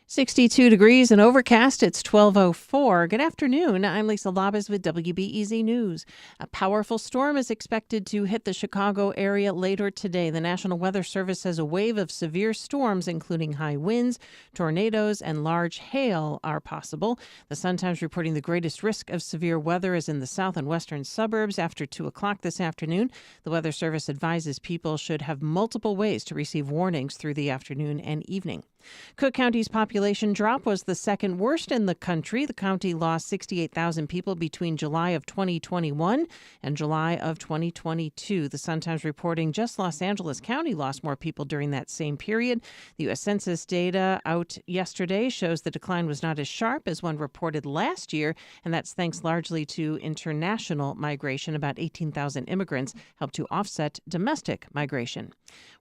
62 degrees and overcast. It's 12:04. Good afternoon. I'm Lisa Labas with WBEZ News. A powerful storm is expected to hit the Chicago area later today. The National Weather Service says a wave of severe storms, including high winds, tornadoes, and large hail, are possible. The Sun-Times reporting the greatest risk of severe weather is in the south and western suburbs after 2 o'clock this afternoon. The Weather Service advises people should have multiple ways to receive warnings through the afternoon and evening. Cook County's population drop was the second worst in the country. The county lost 68,000 people between July of 2021 and July of 2022. The Sun-Times reporting just Los Angeles County lost more people during that same period. The U.S. Census data out yesterday shows the decline was not as sharp as one reported last year, and that's thanks largely to international migration. About 18,000 immigrants helped to offset domestic migration.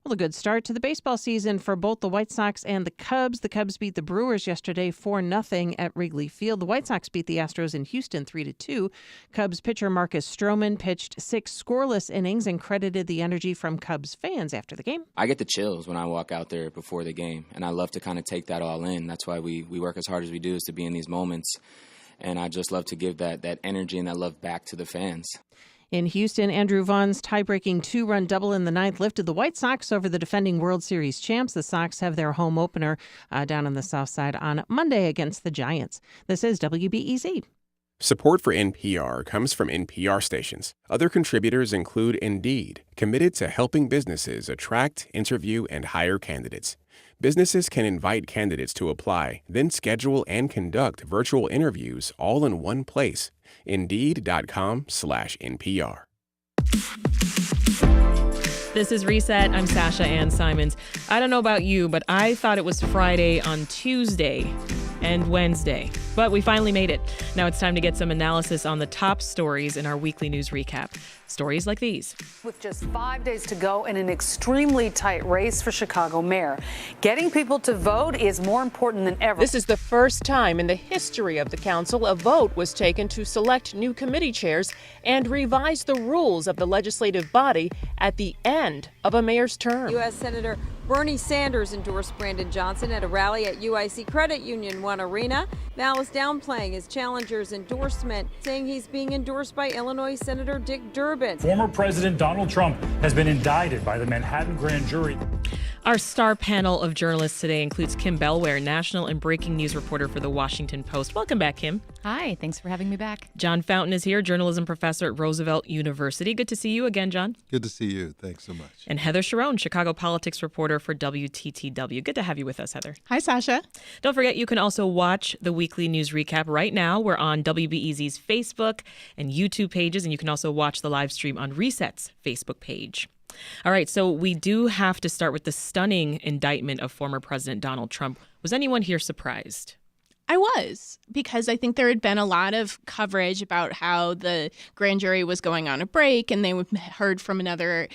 Well, a good start to the baseball season for both the White Sox and the Cubs. The Cubs beat the Brewers yesterday 4-0 at Wrigley Field. The White Sox beat the Astros in Houston 3-2. Cubs pitcher Marcus Stroman pitched 6 scoreless innings and credited the energy from Cubs fans after the game. I get the chills when I walk out there before the game, and I love to kind of take that all in. That's why we work as hard as we do, is to be in these moments. And I just love to give that energy and that love back to the fans. In Houston, Andrew Vaughn's tie-breaking 2-run double in the ninth lifted the White Sox over the defending World Series champs. The Sox have their home opener down on the south side on Monday against the Giants. This is WBEZ. Support for NPR comes from NPR stations. Other contributors include Indeed, committed to helping businesses attract, interview, and hire candidates. Businesses can invite candidates to apply, then schedule and conduct virtual interviews all in one place. Indeed.com/NPR. This is Reset. I'm Sasha-Ann Simons. I don't know about you, but I thought it was Friday on Tuesday and Wednesday. But we finally made it. Now it's time to get some analysis on the top stories in our weekly news recap. Stories like these. With just 5 days to go in an extremely tight race for Chicago mayor, getting people to vote is more important than ever. This is the first time in the history of the council a vote was taken to select new committee chairs and revise the rules of the legislative body at the end of a mayor's term. U.S. Senator Bernie Sanders endorsed Brandon Johnson at a rally at UIC Credit Union One Arena. Now is downplaying his challenger's endorsement, saying he's being endorsed by Illinois Senator Dick Durbin. Former President Donald Trump has been indicted by the Manhattan grand jury. Our star panel of journalists today includes Kim Bellware, national and breaking news reporter for The Washington Post. Welcome back, Kim. Hi, thanks for having me back. John Fountain is here, journalism professor at Roosevelt University. Good to see you again, John. Good to see you. Thanks so much. And Heather Sharon, Chicago politics reporter for WTTW. Good to have you with us, Heather. Hi, Sasha. Don't forget, you can also watch the weekly news recap right now. We're on WBEZ's Facebook and YouTube pages, and you can also watch the live stream on Reset's Facebook page. All right, so we do have to start with the stunning indictment of former President Donald Trump. Was anyone here surprised? I was, because I think there had been a lot of coverage about how the grand jury was going on a break, and they heard from another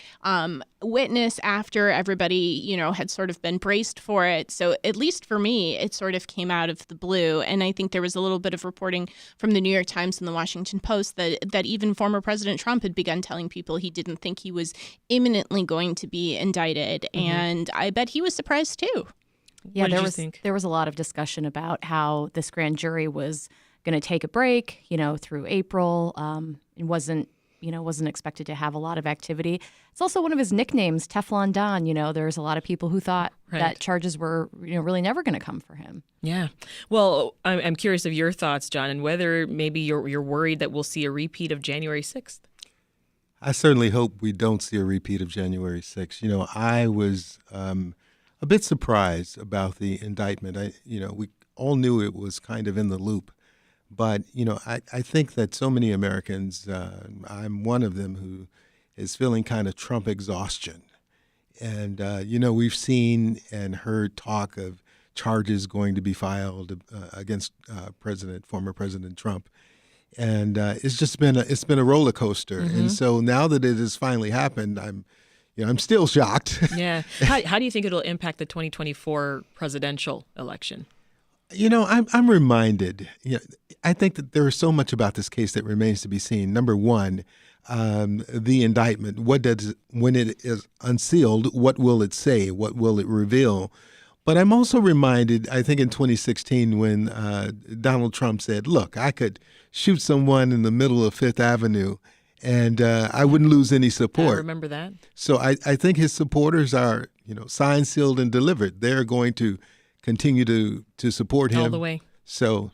witness after everybody, had sort of been braced for it. So at least for me, it sort of came out of the blue. And I think there was a little bit of reporting from the New York Times and the Washington Post that even former President Trump had begun telling people he didn't think he was imminently going to be indicted. Mm-hmm. And I bet he was surprised, too. Yeah, there was a lot of discussion about how this grand jury was going to take a break, through April. It wasn't expected to have a lot of activity. It's also one of his nicknames, Teflon Don. There's a lot of people who thought that charges were, really never going to come for him. Yeah. Well, I'm curious of your thoughts, John, and whether maybe you're worried that we'll see a repeat of January 6th. I certainly hope we don't see a repeat of January 6th. I was a bit surprised about the indictment. We all knew it was kind of in the loop. But, I think that so many Americans, I'm one of them, who is feeling kind of Trump exhaustion. And, we've seen and heard talk of charges going to be filed against former President Trump. And it's been a roller coaster. Mm-hmm. And so now that it has finally happened, I'm still shocked. Yeah. How do you think it'll impact the 2024 presidential election? I'm reminded, I think that there is so much about this case that remains to be seen. Number one, the indictment, when it is unsealed, what will it say? What will it reveal? But I'm also reminded, I think in 2016, when Donald Trump said, look, I could shoot someone in the middle of Fifth Avenue and I wouldn't lose any support. I remember that. So I think his supporters are, signed, sealed, and delivered. They're going to continue to support him. All the way. So,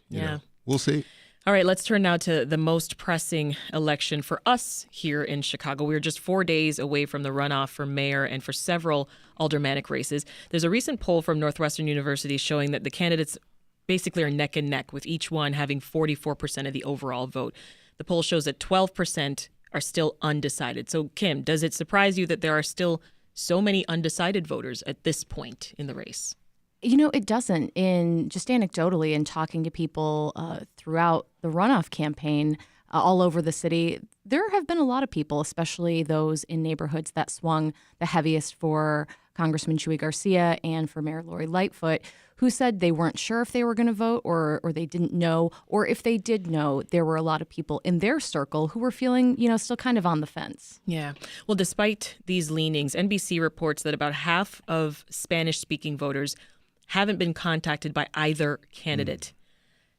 we'll see. All right, let's turn now to the most pressing election for us here in Chicago. We're just 4 days away from the runoff for mayor and for several aldermanic races. There's a recent poll from Northwestern University showing that the candidates basically are neck and neck, with each one having 44% of the overall vote. The poll shows that 12% are still undecided. So, Kim, does it surprise you that there are still so many undecided voters at this point in the race? It doesn't. Just anecdotally, in talking to people throughout the runoff campaign all over the city, there have been a lot of people, especially those in neighborhoods that swung the heaviest for Congressman Chuy Garcia and for Mayor Lori Lightfoot, who said they weren't sure if they were going to vote or they didn't know, or if they did know, there were a lot of people in their circle who were feeling, still kind of on the fence. Yeah. Well, despite these leanings, NBC reports that about half of Spanish-speaking voters haven't been contacted by either candidate.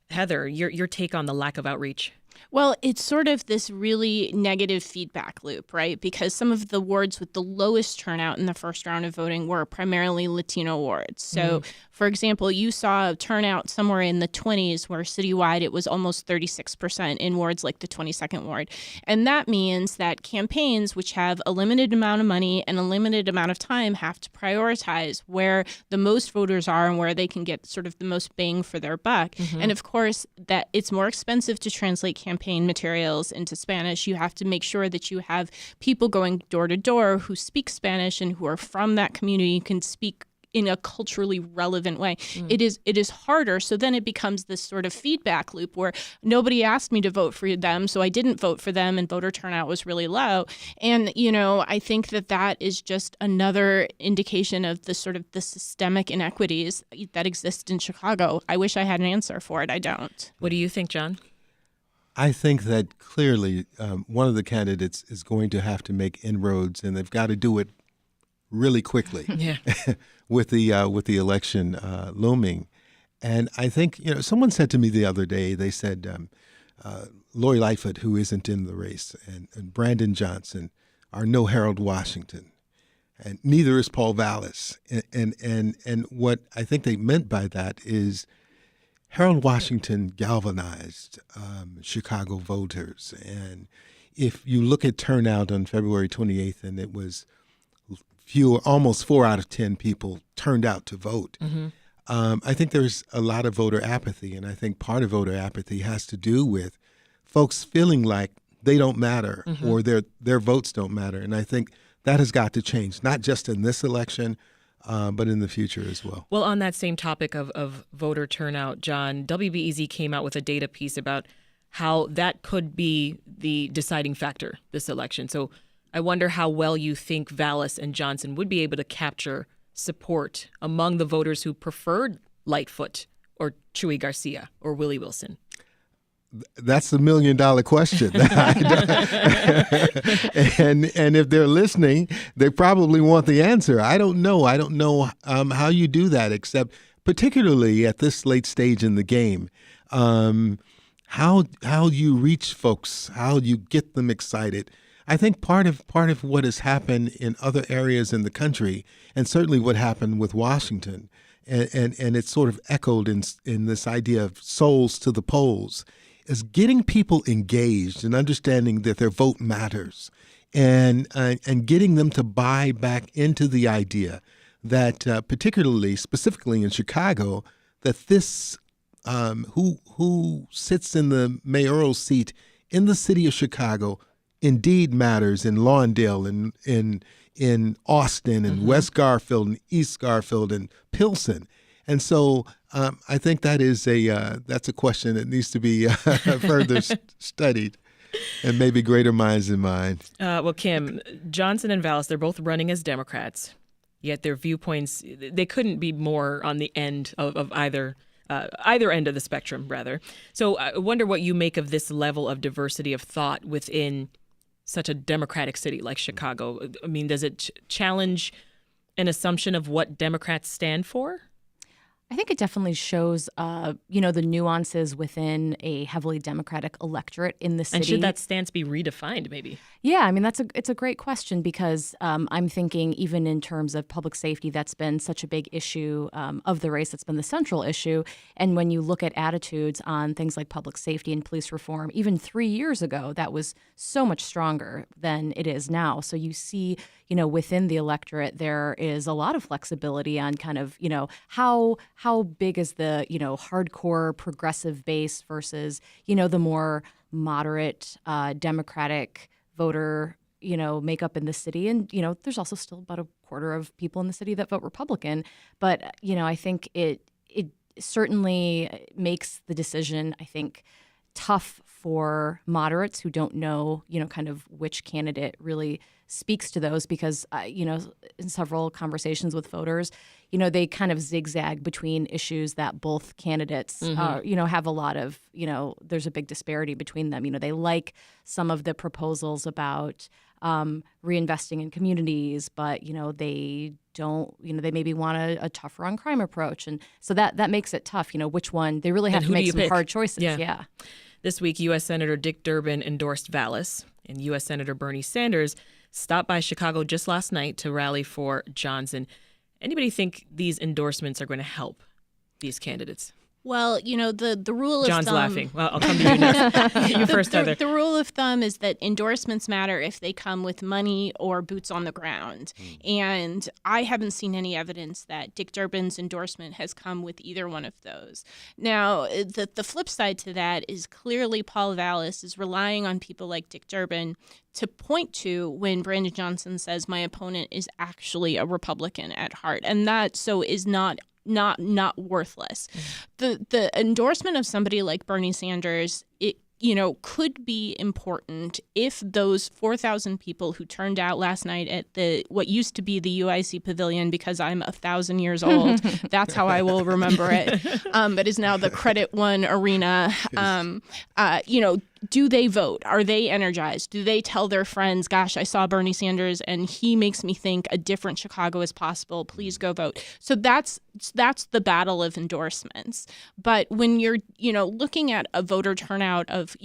Heather, your take on the lack of outreach? Well, it's sort of this really negative feedback loop, right? Because some of the wards with the lowest turnout in the first round of voting were primarily Latino wards. So, for example, you saw a turnout somewhere in the 20s where citywide it was almost 36% in wards like the 22nd ward. And that means that campaigns, which have a limited amount of money and a limited amount of time, have to prioritize where the most voters are and where they can get sort of the most bang for their buck. And of course, that it's more expensive to translate campaign materials into Spanish. You have to make sure that you have people going door to door who speak Spanish and who are from that community, can speak in a culturally relevant way. It is harder. So then it becomes this sort of feedback loop where nobody asked me to vote for them, so I didn't vote for them, and voter turnout was really low. And, I think that is just another indication of the sort of the systemic inequities that exist in Chicago. I wish I had an answer for it. I don't. What do you think, John? I think that clearly one of the candidates is going to have to make inroads, and they've got to do it really quickly. Yeah. with the election looming. And I think, someone said to me the other day, they said Lori Lightfoot, who isn't in the race, and Brandon Johnson are no Harold Washington, and neither is Paul Vallis. And what I think they meant by that is Harold Washington galvanized Chicago voters. And if you look at turnout on February 28th, and it was almost 4 out of 10 people turned out to vote. I think there's a lot of voter apathy, and I think part of voter apathy has to do with folks feeling like they don't matter or their votes don't matter. And I think that has got to change, not just in this election, but in the future as well. Well, on that same topic of voter turnout, John, WBEZ came out with a data piece about how that could be the deciding factor this election. So I wonder how well you think Vallis and Johnson would be able to capture support among the voters who preferred Lightfoot or Chuy Garcia or Willie Wilson. That's the $1 million question. and if they're listening, they probably want the answer. I don't know. I don't know how you do that, except particularly at this late stage in the game. How you reach folks, how you get them excited. I think part of what has happened in other areas in the country, and certainly what happened with Washington, and it's sort of echoed in this idea of souls to the polls, is getting people engaged and understanding that their vote matters, and getting them to buy back into the idea that, specifically in Chicago, that this who sits in the mayoral seat in the city of Chicago indeed matters in Lawndale and in Austin and West Garfield and East Garfield and Pilsen. And so I think that's a question that needs to be further studied, and maybe greater minds than mine. Well, Kim, Johnson and Vallis, they're both running as Democrats, yet their viewpoints, they couldn't be more on the end of either end of the spectrum, rather. So I wonder what you make of this level of diversity of thought within such a democratic city like Chicago. I mean, does it challenge an assumption of what Democrats stand for? I think it definitely shows, the nuances within a heavily Democratic electorate in the city. And should that stance be redefined, maybe? Yeah, I mean, it's a great question because I'm thinking even in terms of public safety, that's been such a big issue of the race. That's been the central issue. And when you look at attitudes on things like public safety and police reform, even 3 years ago, that was so much stronger than it is now. So you see, within the electorate, there is a lot of flexibility on kind of, how big is the, hardcore progressive base versus, the more moderate Democratic voter, makeup in the city. And, there's also still about a quarter of people in the city that vote Republican. But, I think it certainly makes the decision, I think, tough for moderates who don't know, kind of which candidate really speaks to those because, in several conversations with voters, they kind of zigzag between issues that both candidates, have a lot of, there's a big disparity between them. They like some of the proposals about reinvesting in communities, but, they don't, they maybe want a tougher on crime approach. And so that makes it tough, which one, they really have to make some hard choices. Yeah. This week, U.S. Senator Dick Durbin endorsed Vallis, and U.S. Senator Bernie Sanders stopped by Chicago just last night to rally for Johnson. Anybody think these endorsements are going to help these candidates? Well, the rule of John's thumb... laughing. Well, I'll come to you next. You first, Heather. The rule of thumb is that endorsements matter if they come with money or boots on the ground. And I haven't seen any evidence that Dick Durbin's endorsement has come with either one of those. Now, the flip side to that is clearly Paul Vallis is relying on people like Dick Durbin to point to when Brandon Johnson says my opponent is actually a Republican at heart. And that is not worthless. The endorsement of somebody like Bernie Sanders, it could be important if those 4,000 people who turned out last night at what used to be the UIC Pavilion, because I'm 1,000 years old, that's how I will remember it, but is now the Credit One Arena. Do they vote? Are they energized? Do they tell their friends, gosh, I saw Bernie Sanders and he makes me think a different Chicago is possible. Please go vote. So that's the battle of endorsements. But when you're, looking at a voter turnout of,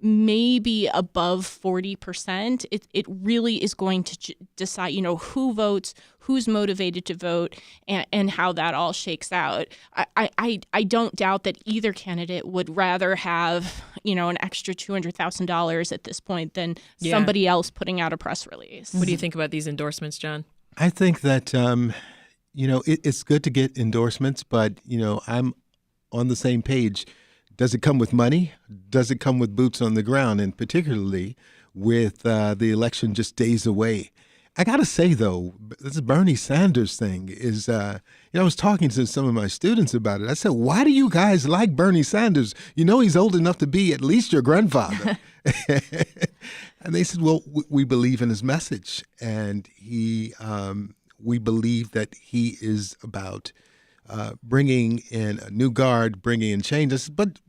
maybe above 40%, it really is going to decide, who votes, who's motivated to vote, and how that all shakes out. I don't doubt that either candidate would rather have, an extra $200,000 at this point than somebody else putting out a press release. What do you think about these endorsements, John? I think that, it's good to get endorsements, but, I'm on the same page. Does it come with money? Does it come with boots on the ground? And particularly with the election just days away. I got to say, though, this Bernie Sanders thing is, I was talking to some of my students about it. I said, why do you guys like Bernie Sanders? He's old enough to be at least your grandfather. And they said, well, we believe in his message. And we believe that he is about bringing in a new guard, bringing in changes. But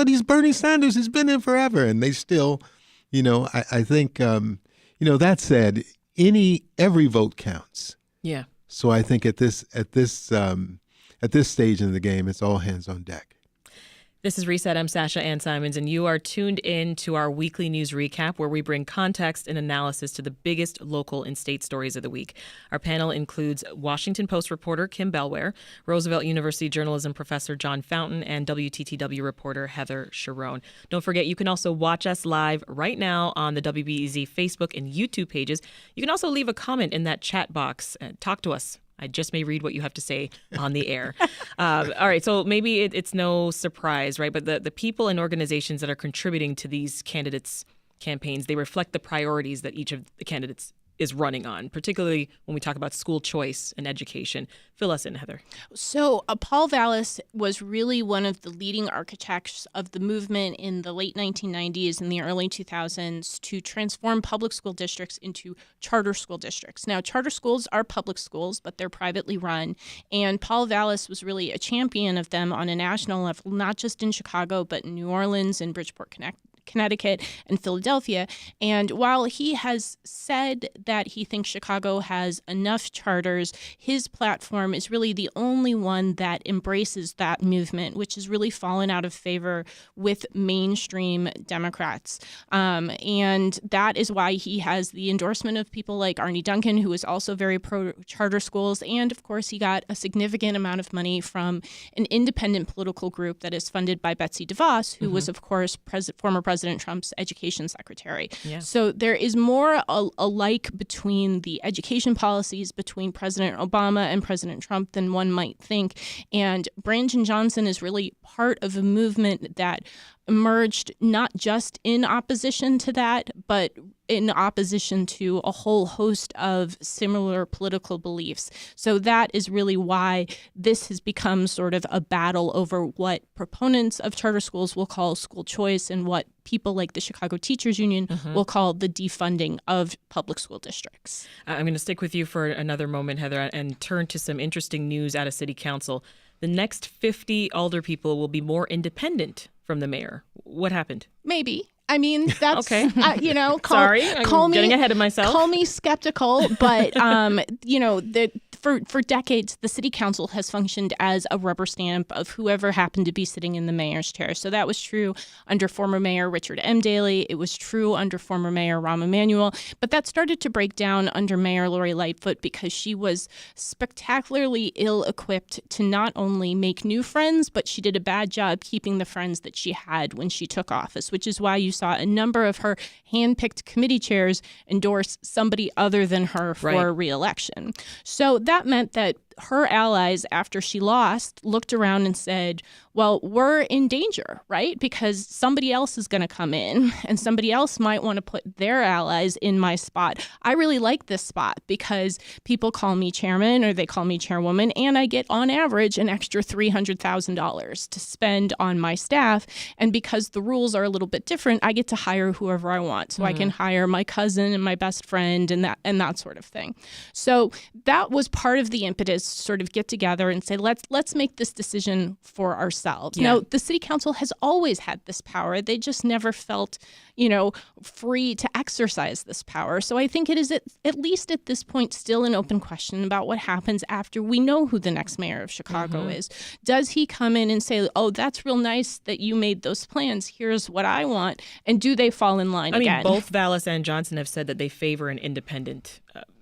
he's Bernie Sanders. He's been in forever. And they still, I think, that said, every vote counts. Yeah. So I think at this stage in the game, it's all hands on deck. This is Reset. I'm Sasha-Ann Simons, and you are tuned in to our weekly news recap where we bring context and analysis to the biggest local and state stories of the week. Our panel includes Washington Post reporter Kim Bellware, Roosevelt University journalism professor John Fountain, and WTTW reporter Heather Sharon. Don't forget, you can also watch us live right now on the WBEZ Facebook and YouTube pages. You can also leave a comment in that chat box and talk to us. I just may read what you have to say on the air. All right, so maybe it's no surprise, right? But the people and organizations that are contributing to these candidates' campaigns, they reflect the priorities that each of the candidates is running on, particularly when we talk about school choice and education. Fill us in, Heather. So Paul Vallis was really one of the leading architects of the movement in the late 1990s and the early 2000s to transform public school districts into charter school districts. Now, charter schools are public schools, but they're privately run. And Paul Vallis was really a champion of them on a national level, not just in Chicago, but in New Orleans and Bridgeport, Connecticut, and Philadelphia. And while he has said that he thinks Chicago has enough charters, his platform is really the only one that embraces that movement, which has really fallen out of favor with mainstream Democrats. And that is why he has the endorsement of people like Arne Duncan, who is also very pro-charter schools. And, of course, he got a significant amount of money from an independent political group that is funded by Betsy DeVos, who was, of course, former President Trump's education secretary. Yeah. So there is more alike between the education policies between President Obama and President Trump than one might think. And Brandon Johnson is really part of a movement that emerged not just in opposition to that, but in opposition to a whole host of similar political beliefs. So that is really why this has become sort of a battle over what proponents of charter schools will call school choice and what people like the Chicago Teachers Union will call the defunding of public school districts. I'm going to stick with you for another moment, Heather, and turn to some interesting news out of City Council. The next 50 alder people will be more independent from the mayor. What happened? Maybe. I mean, that's, okay. Sorry, I'm getting ahead of myself. Call me skeptical, but, for decades, the city council has functioned as a rubber stamp of whoever happened to be sitting in the mayor's chair. So that was true under former mayor Richard M. Daley. It was true under former mayor Rahm Emanuel. But that started to break down under Mayor Lori Lightfoot because she was spectacularly ill-equipped to not only make new friends, but she did a bad job keeping the friends that she had when she took office, which is why you saw a number of her hand-picked committee chairs endorse somebody other than her for re-election. So that meant that her allies, after she lost, looked around and said, well, we're in danger, right? Because somebody else is going to come in and somebody else might want to put their allies in my spot. I really like this spot because people call me chairman or they call me chairwoman, and I get on average an extra $300,000 to spend on my staff. And because the rules are a little bit different, I get to hire whoever I want. So I can hire my cousin and my best friend and that sort of thing. So that was part of the impetus, sort of get together and say, let's make this decision for ourselves. Yeah. Now, the city council has always had this power. They just never felt, free to exercise this power. So I think it is at least at this point still an open question about what happens after we know who the next mayor of Chicago is. Does he come in and say, oh, that's real nice that you made those plans. Here's what I want. And do they fall in line again? I mean, both Vallis and Johnson have said that they favor an independent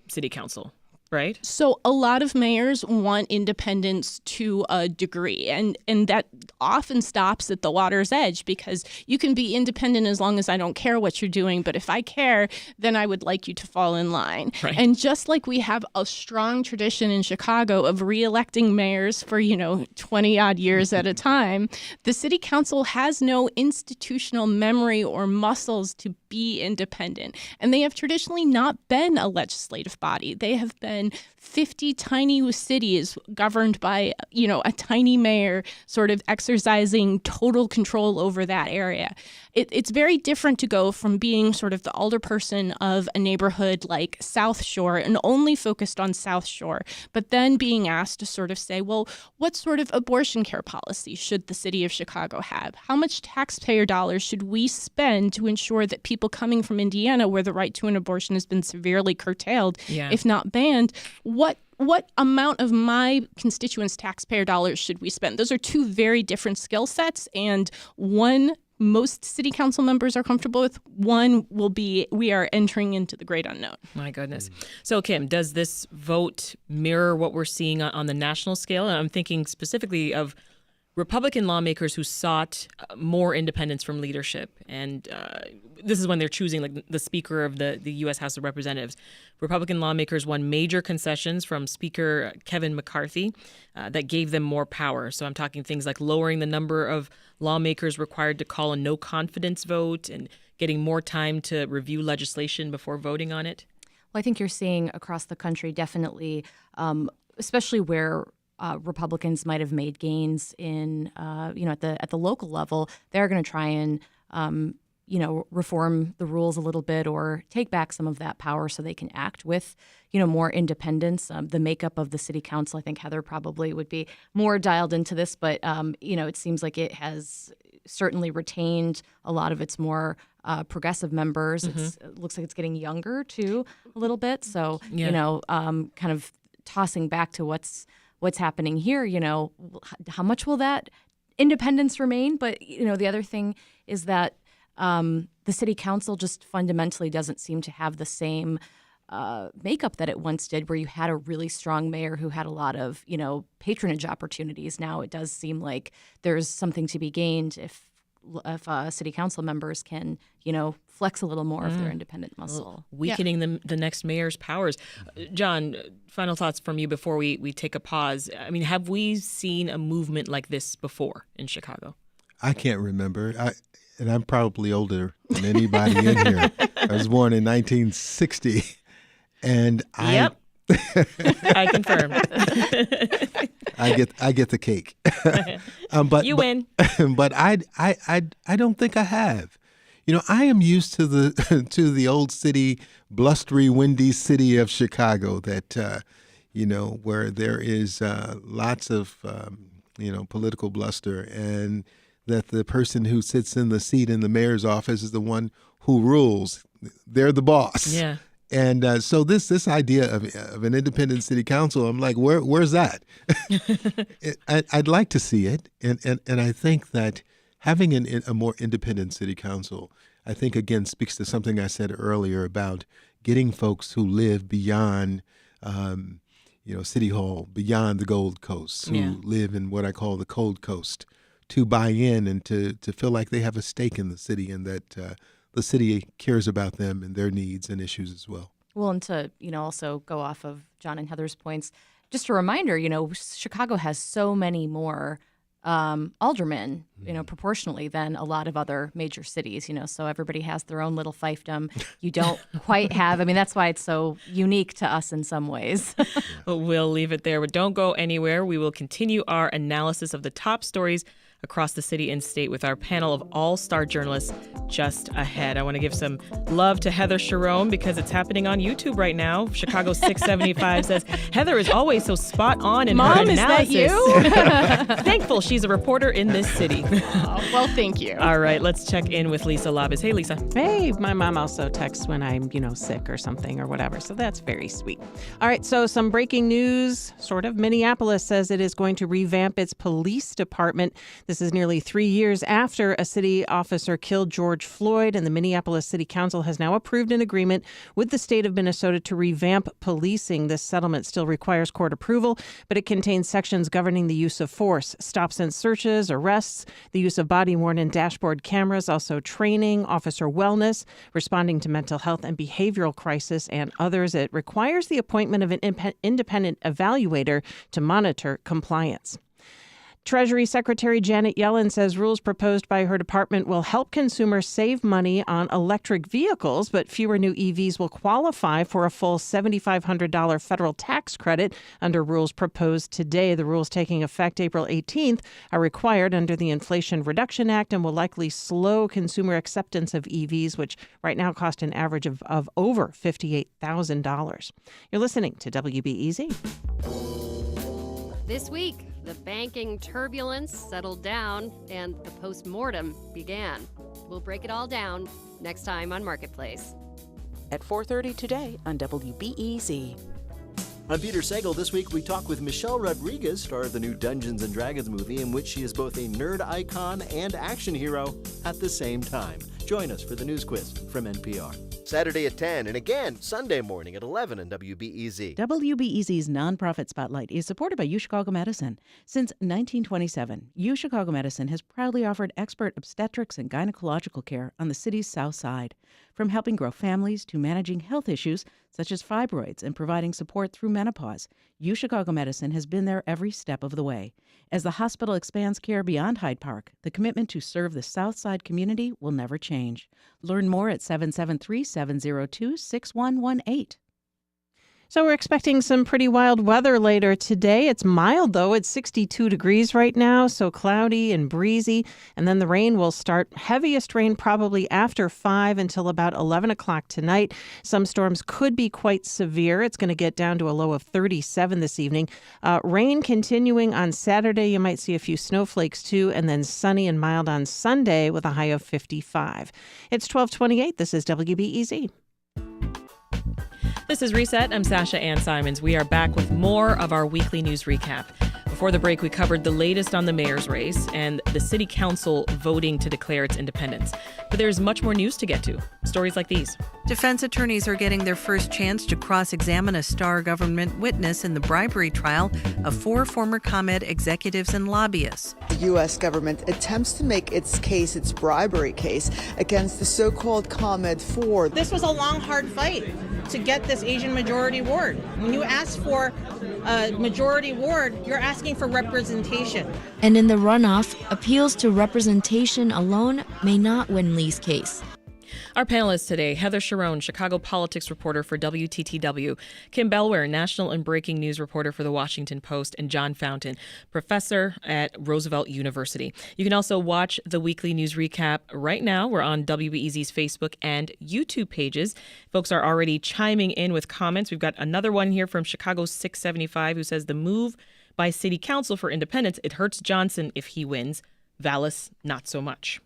city council. Right. So a lot of mayors want independence to a degree, and that often stops at the water's edge because you can be independent as long as I don't care what you're doing. But if I care, then I would like you to fall in line. Right. And just like we have a strong tradition in Chicago of reelecting mayors for, 20 odd years at a time, the city council has no institutional memory or muscles to be independent. And they have traditionally not been a legislative body. They have been 50 tiny cities governed by, a tiny mayor sort of exercising total control over that area. It's very different to go from being sort of the alderperson of a neighborhood like South Shore and only focused on South Shore, but then being asked to sort of say, well, what sort of abortion care policy should the city of Chicago have? How much taxpayer dollars should we spend to ensure that people coming from Indiana, where the right to an abortion has been severely curtailed, if not banned, what amount of my constituents' taxpayer dollars should we spend? Those are two very different skill sets, and one most city council members are comfortable with. One will be, we are entering into the great unknown. My goodness. So, Kim, does this vote mirror what we're seeing on the national scale? And I'm thinking specifically of Republican lawmakers who sought more independence from leadership. And this is when they're choosing like the Speaker of the U.S. House of Representatives. Republican lawmakers won major concessions from Speaker Kevin McCarthy that gave them more power. So I'm talking things like lowering the number of lawmakers required to call a no confidence vote and getting more time to review legislation before voting on it. Well, I think you're seeing across the country definitely, especially where Republicans might have made gains in, at the local level, they're going to try and, reform the rules a little bit or take back some of that power so they can act with, more independence. The makeup of the city council, I think Heather probably would be more dialed into this, but, it seems like it has certainly retained a lot of its more progressive members. It looks like it's getting younger too a little bit. So kind of tossing back to what's happening here. How much will that independence remain? But the other thing is that the city council just fundamentally doesn't seem to have the same makeup that it once did, where you had a really strong mayor who had a lot of patronage opportunities. Now it does seem like there's something to be gained if city council members can flex a little more of their independent muscle, weakening the next mayor's powers. John, final thoughts from you before we take a pause. I mean, have we seen a movement like this before in Chicago? I can't remember. And I'm probably older than anybody in here. I was born in 1960, and I confirm. I get the cake. But you win. But I don't think I have. I am used to the old city, blustery, windy city of Chicago that where there is lots of political bluster, and that the person who sits in the seat in the mayor's office is the one who rules. They're the boss. Yeah. And so this idea of an independent city council, I'm like, where's that? I'd like to see it, and I think that having a more independent city council, I think again speaks to something I said earlier about getting folks who live beyond, City Hall, beyond the Gold Coast, who live in what I call the Cold Coast, to buy in and to feel like they have a stake in the city, and that the city cares about them and their needs and issues as well. Well, and to, also go off of John and Heather's points, just a reminder, Chicago has so many more aldermen, proportionally than a lot of other major cities, so everybody has their own little fiefdom. You don't quite have, that's why it's so unique to us in some ways. We'll leave it there, but don't go anywhere. We will continue our analysis of the top stories across the city and state with our panel of all-star journalists just ahead. I want to give some love to Heather Sharon because it's happening on YouTube right now. Chicago 675 says, Heather is always so spot on in her analysis. Is that you? Thankful she's a reporter in this city. Well, thank you. All right, let's check in with Lisa Labis. Hey, Lisa. Hey, my mom also texts when I'm, sick or something or whatever. So that's very sweet. All right, so some breaking news, sort of. Minneapolis says it is going to revamp its police department. This is nearly 3 years after a city officer killed George Floyd, and the Minneapolis City Council has now approved an agreement with the state of Minnesota to revamp policing. This settlement still requires court approval, but it contains sections governing the use of force, stops and searches, arrests, the use of body-worn and dashboard cameras, also training, officer wellness, responding to mental health and behavioral crisis, and others. It requires the appointment of an independent evaluator to monitor compliance. Treasury Secretary Janet Yellen says rules proposed by her department will help consumers save money on electric vehicles, but fewer new EVs will qualify for a full $7,500 federal tax credit under rules proposed today. The rules taking effect April 18th are required under the Inflation Reduction Act and will likely slow consumer acceptance of EVs, which right now cost an average of over $58,000. You're listening to WBEZ. This week, the banking turbulence settled down and the postmortem began. We'll break it all down next time on Marketplace. At 4:30 today on WBEZ. I'm Peter Sagal. This week we talk with Michelle Rodriguez, star of the new Dungeons & Dragons movie, in which she is both a nerd icon and action hero at the same time. Join us for the news quiz from NPR. Saturday at 10 and again Sunday morning at 11 on WBEZ. WBEZ's Nonprofit Spotlight is supported by UChicago Medicine. Since 1927, UChicago Medicine has proudly offered expert obstetrics and gynecological care on the city's south side. From helping grow families to managing health issues such as fibroids and providing support through menopause, UChicago Medicine has been there every step of the way. As the hospital expands care beyond Hyde Park, the commitment to serve the South Side community will never change. Learn more at 773-702-6118. So we're expecting some pretty wild weather later today. It's mild, though. It's 62 degrees right now, so cloudy and breezy. And then the rain will start. Heaviest rain probably after 5 until about 11 o'clock tonight. Some storms could be quite severe. It's going to get down to a low of 37 this evening. Rain continuing on Saturday. You might see a few snowflakes, too. And then sunny and mild on Sunday with a high of 55. It's 12:28. This is WBEZ. This is Reset. I'm Sasha-Ann Simons. We are back with more of our weekly news recap. Before the break, we covered the latest on the mayor's race and the city council voting to declare its independence. But there's much more news to get to. Stories like these. Defense attorneys are getting their first chance to cross-examine a star government witness in the bribery trial of 4 former ComEd executives and lobbyists. The U.S. government attempts to make its bribery case, against the so-called ComEd 4. This was a long, hard fight to get this Asian majority ward. When you ask for a majority ward, you're asking for representation. And in the runoff, appeals to representation alone may not win Lee's case. Our panelists today, Heather Sharon, Chicago politics reporter for WTTW, Kim Bellware, national and breaking news reporter for The Washington Post, and John Fountain, professor at Roosevelt University. You can also watch the weekly news recap right now. We're on WBEZ's Facebook and YouTube pages. Folks are already chiming in with comments. We've got another one here from Chicago 675 who says the move by City Council for independence, it hurts Johnson if he wins. Vallis, not so much.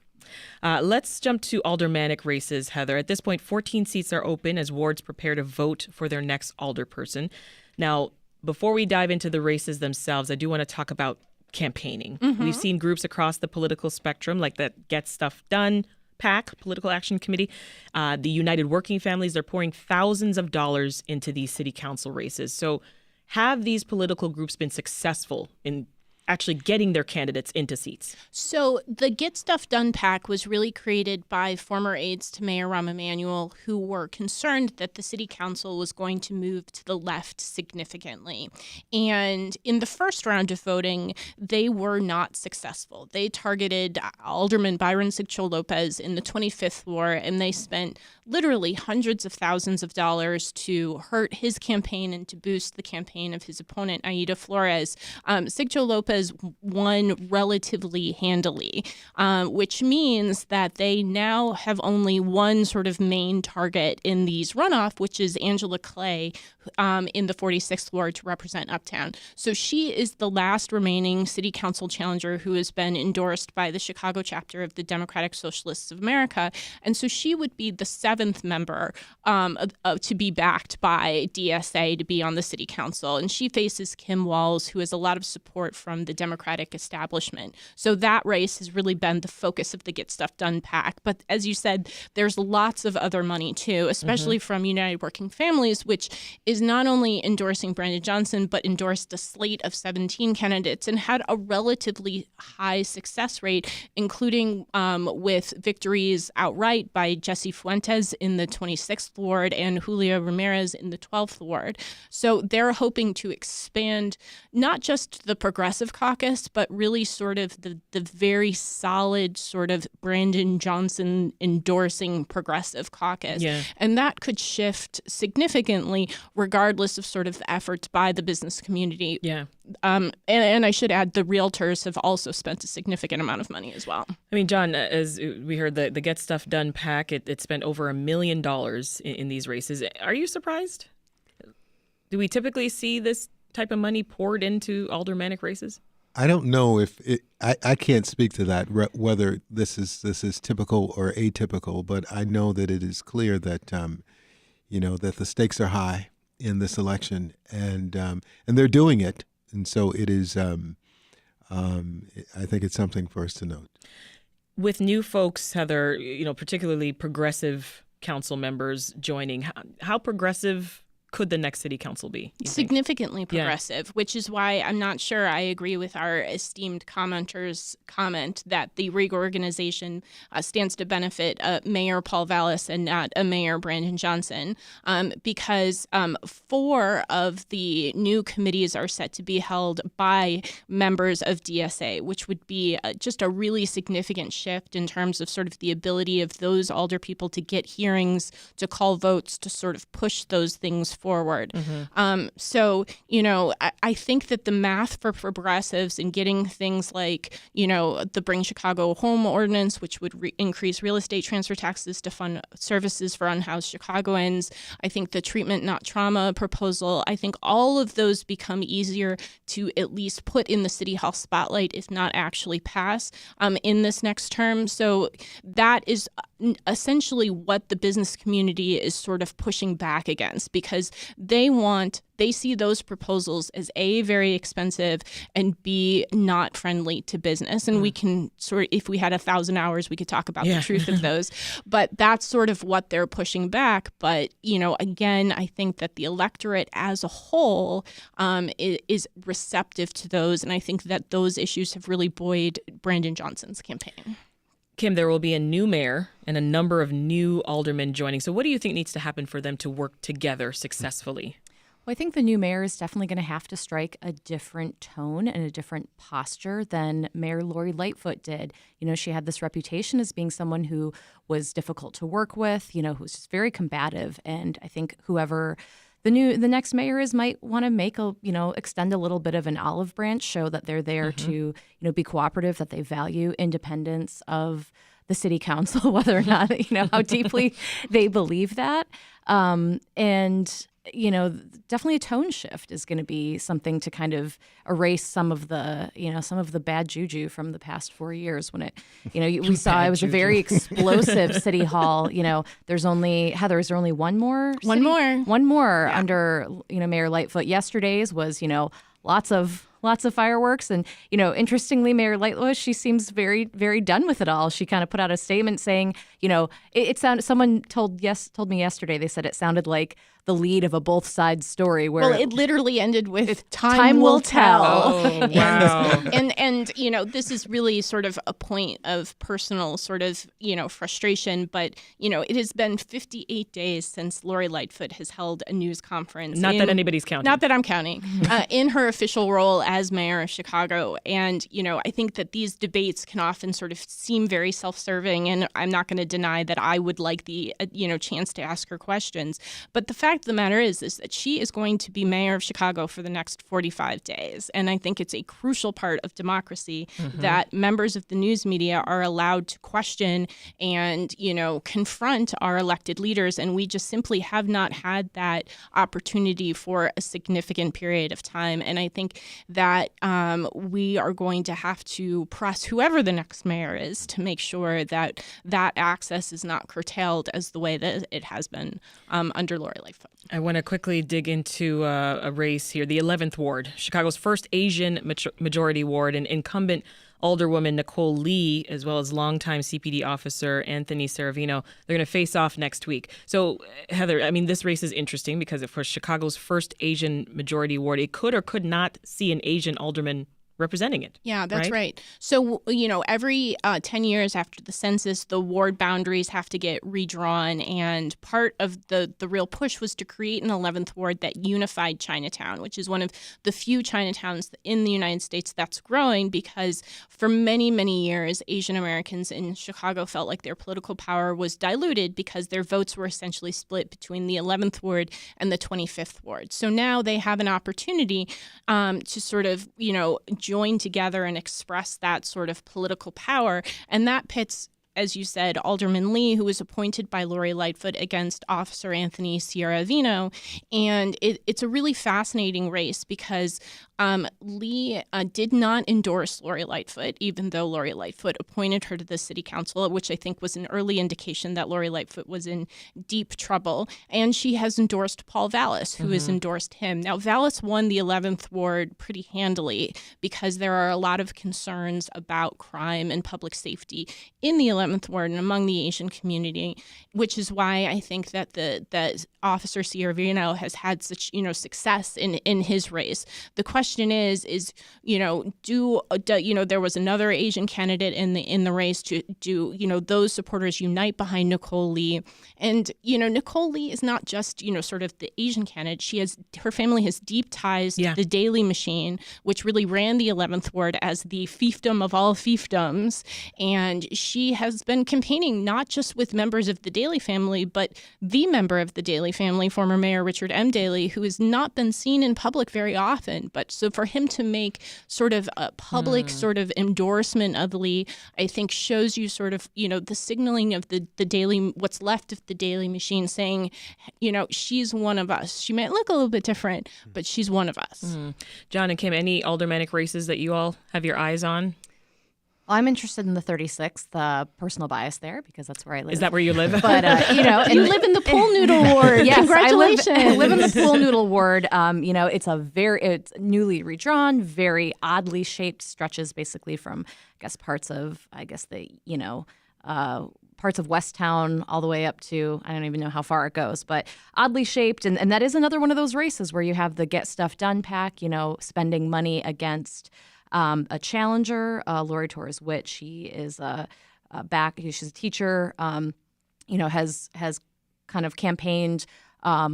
Let's jump to aldermanic races, Heather. At this point, 14 seats are open as wards prepare to vote for their next alderperson. Now, before we dive into the races themselves, I do want to talk about campaigning. We've seen groups across the political spectrum, like that Get Stuff Done PAC, Political Action Committee, the United Working Families, they're pouring thousands of dollars into these city council races. So have these political groups been successful in actually getting their candidates into seats? So the Get Stuff Done PAC was really created by former aides to Mayor Rahm Emanuel who were concerned that the city council was going to move to the left significantly. And in the first round of voting, they were not successful. They targeted Alderman Byron Sigcho-Lopez in the 25th ward, and they spent literally hundreds of thousands of dollars to hurt his campaign and to boost the campaign of his opponent, Aida Flores. Sigcho-Lopez won relatively handily, which means that they now have only one sort of main target in these runoff, which is Angela Clay in the 46th ward to represent Uptown. So she is the last remaining city council challenger who has been endorsed by the Chicago chapter of the Democratic Socialists of America. And so she would be the 7th member to be backed by DSA to be on the city council. And she faces Kim Walz, who has a lot of support from the Democratic establishment. So that race has really been the focus of the Get Stuff Done PAC. But as you said, there's lots of other money too, especially from United Working Families, which is not only endorsing Brandon Johnson, but endorsed a slate of 17 candidates and had a relatively high success rate, including with victories outright by Jesse Fuentes in the 26th ward and Julia Ramirez in the 12th ward. So they're hoping to expand not just the progressive caucus, but really sort of the very solid sort of Brandon Johnson endorsing progressive caucus. Yeah. And that could shift significantly regardless of sort of the efforts by the business community. Yeah. And I should add, the realtors have also spent a significant amount of money as well. I mean, John, as we heard, the Get Stuff Done PAC, it spent over $1 million in these races. Are you surprised? Do we typically see this type of money poured into aldermanic races? I don't know if I can't speak to that, whether this is typical or atypical, but I know that it is clear that that the stakes are high in this election, and they're doing it, and so it is. I think it's something for us to note. With new folks, Heather, particularly progressive council members joining, how progressive could the next city council be? Significantly progressive, which is why I'm not sure I agree with our esteemed commenters' comment that the reorganization stands to benefit Mayor Paul Vallis and not Mayor Brandon Johnson, because 4 of the new committees are set to be held by members of DSA, which would be just a really significant shift in terms of sort of the ability of those alder people to get hearings, to call votes, to sort of push those things forward. So, I think that the math for progressives in getting things like, the Bring Chicago Home ordinance, which would increase real estate transfer taxes to fund services for unhoused Chicagoans, I think the treatment not trauma proposal, I think all of those become easier to at least put in the City Hall spotlight, if not actually pass in this next term. So that is essentially what the business community is sort of pushing back against, because they see those proposals as A, very expensive, and B, not friendly to business. And we can if we had 1,000 hours, we could talk about the truth of those. But that's sort of what they're pushing back. But, again, I think that the electorate as a whole is receptive to those. And I think that those issues have really buoyed Brandon Johnson's campaign. Kim, there will be a new mayor and a number of new aldermen joining. So what do you think needs to happen for them to work together successfully? Well, I think the new mayor is definitely going to have to strike a different tone and a different posture than Mayor Lori Lightfoot did. She had this reputation as being someone who was difficult to work with, who was just very combative. And I think whoever the next mayor is might want to make extend a little bit of an olive branch, show that they're there to, be cooperative, that they value independence of the city council, whether or not, how deeply they believe that. Definitely a tone shift is going to be something to kind of erase some of the bad juju from the past 4 years when we saw it was a very explosive city hall. There's only one more under Mayor Lightfoot. Yesterday's was lots of fireworks. And, interestingly, Mayor Lightfoot, she seems very, very done with it all. She kind of put out a statement saying, it sounded, someone told me yesterday, they said it sounded like the lead of a both sides story where it literally ended with time will tell. Oh, wow. and this is really sort of a point of personal sort of, frustration. But, it has been 58 days since Lori Lightfoot has held a news conference. Not that anybody's counting. Not that I'm counting. In her official role as mayor of Chicago. And, I think that these debates can often sort of seem very self-serving. And I'm not going to deny that I would like the, chance to ask her questions. But the fact of the matter is that she is going to be mayor of Chicago for the next 45 days. And I think it's a crucial part of democracy that members of the news media are allowed to question and, confront our elected leaders. And we just simply have not had that opportunity for a significant period of time. And I think that we are going to have to press whoever the next mayor is to make sure that that access is not curtailed as the way that it has been under Lori Lightfoot. I want to quickly dig into a race here. The 11th Ward, Chicago's first Asian majority ward, and incumbent Alderwoman Nicole Lee, as well as longtime CPD officer Anthony Saravino, they're going to face off next week. So, Heather, this race is interesting because, of course, Chicago's first Asian majority ward, it could or could not see an Asian alderman representing it. Yeah, that's right. So, every 10 years after the census, the ward boundaries have to get redrawn. And part of the real push was to create an 11th ward that unified Chinatown, which is one of the few Chinatowns in the United States that's growing because for many, many years, Asian Americans in Chicago felt like their political power was diluted because their votes were essentially split between the 11th ward and the 25th ward. So now they have an opportunity to sort of, join together and express that sort of political power. And that pits, as you said, Alderman Lee, who was appointed by Lori Lightfoot against Officer Anthony Saravino. And it's a really fascinating race because Lee did not endorse Lori Lightfoot, even though Lori Lightfoot appointed her to the city council, which I think was an early indication that Lori Lightfoot was in deep trouble. And she has endorsed Paul Vallis, who has endorsed him. Now, Vallis won the 11th ward pretty handily because there are a lot of concerns about crime and public safety in the 11th ward and among the Asian community, which is why I think that that Officer Saravino has had such success in his race. The question question is there was another Asian candidate in the race. Do those supporters unite behind Nicole Lee? And Nicole Lee is not just sort of the Asian candidate. Her family has deep ties to the Daley machine, which really ran the 11th ward as the fiefdom of all fiefdoms, and she has been campaigning not just with members of the Daley family, but the member of the Daley family, former Mayor Richard M. Daley, who has not been seen in public very often. But so for him to make sort of a public sort of endorsement of Lee, I think shows you sort of, the signaling of the Daley, what's left of the Daley machine, saying, she's one of us. She might look a little bit different, but she's one of us. John and Kim, any aldermanic races that you all have your eyes on? I'm interested in the 36th, personal bias there, because that's where I live. Is that where you live? But, you live in the pool noodle ward. Yes, Congratulations. I live in the pool noodle ward. It's newly redrawn, very oddly shaped, stretches basically from, parts of Westtown all the way up to, I don't even know how far it goes, but oddly shaped. And that is another one of those races where you have the get stuff done pack, spending money against a challenger, Lori Torres-Witt. She is she's a teacher, has kind of campaigned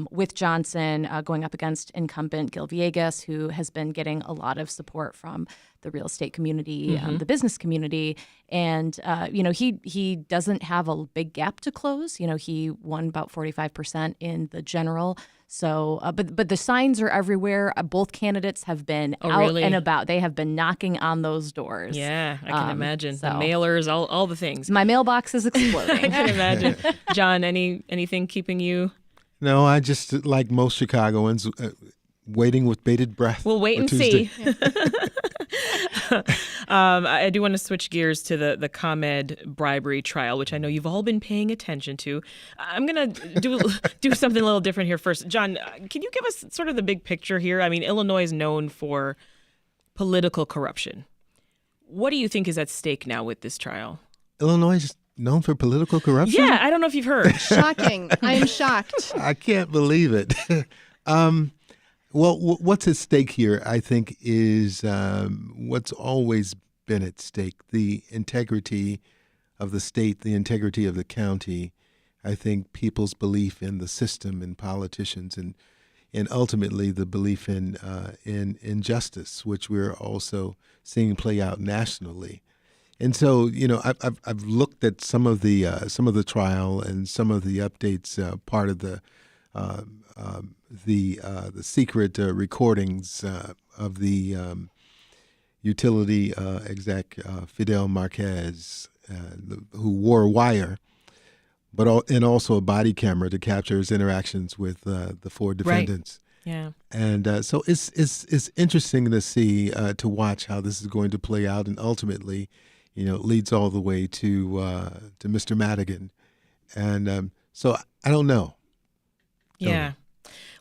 with Johnson, going up against incumbent Gil Villegas, who has been getting a lot of support from the real estate community, the business community. And, he doesn't have a big gap to close. He won about 45% in the general. So, but the signs are everywhere. Both candidates have been out and about. They have been knocking on those doors. Yeah, I can imagine. The mailers, all the things. My mailbox is exploding. I can imagine. John, anything keeping you? No, I just, like most Chicagoans, waiting with bated breath. We'll wait and see. I do want to switch gears to the ComEd bribery trial, which I know you've all been paying attention to. I'm going to do something a little different here first. John, can you give us sort of the big picture here? I mean, Illinois is known for political corruption. What do you think is at stake now with this trial? Illinois is known for political corruption? Yeah, I don't know if you've heard. Shocking. I am shocked. I can't believe it. Well, what's at stake here, I think, is what's always been at stake, the integrity of the state, the integrity of the county. I think people's belief in the system and politicians, and ultimately the belief in justice, which we're also seeing play out nationally. And so, I've looked at some of the trial and some of the updates, part of the secret recordings of the utility exec Fidel Marquez, who wore a wire, and also a body camera to capture his interactions with the four defendants. Right. Yeah. And so it's interesting to see, to watch how this is going to play out, and ultimately, it leads all the way to Mr. Madigan. And so I don't know. Yeah.